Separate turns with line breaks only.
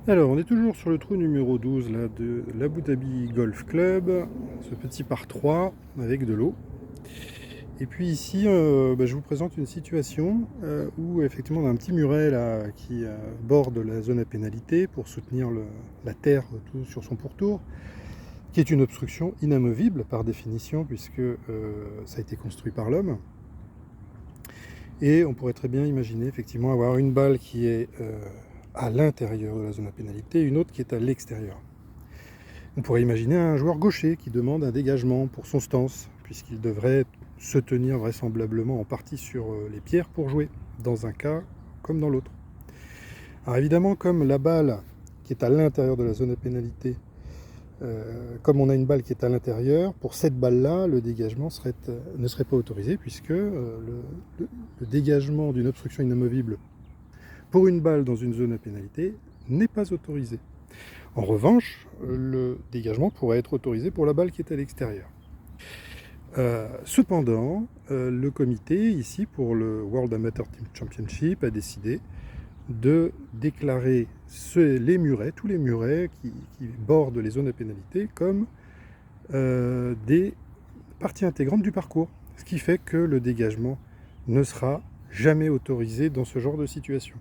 Alors, on est toujours sur le trou numéro 12 là, de l'Abu Dhabi Golf Club, ce petit par 3 avec de l'eau. Et puis ici, je vous présente une situation où effectivement on a un petit muret là, qui borde la zone à pénalité pour soutenir la terre tout sur son pourtour, qui est une obstruction inamovible par définition puisque ça a été construit par l'homme. Et on pourrait très bien imaginer effectivement avoir une balle qui est à l'intérieur de la zone à pénalité et une autre qui est à l'extérieur. On pourrait imaginer un joueur gaucher qui demande un dégagement pour son stance, puisqu'il devrait se tenir vraisemblablement en partie sur les pierres pour jouer, dans un cas comme dans l'autre. Alors évidemment, comme la balle qui est à l'intérieur de la zone à pénalité, comme on a une balle qui est à l'intérieur, pour cette balle-là, le dégagement ne serait pas autorisé, puisque le dégagement d'une obstruction inamovible pour une balle dans une zone à pénalité n'est pas autorisé. En revanche, le dégagement pourrait être autorisé pour la balle qui est à l'extérieur. Cependant, le comité, ici pour le World Amateur Team Championship, a décidé de déclarer les murets, tous les murets qui bordent les zones à pénalité, comme des parties intégrantes du parcours. Ce qui fait que le dégagement ne sera jamais autorisé dans ce genre de situation.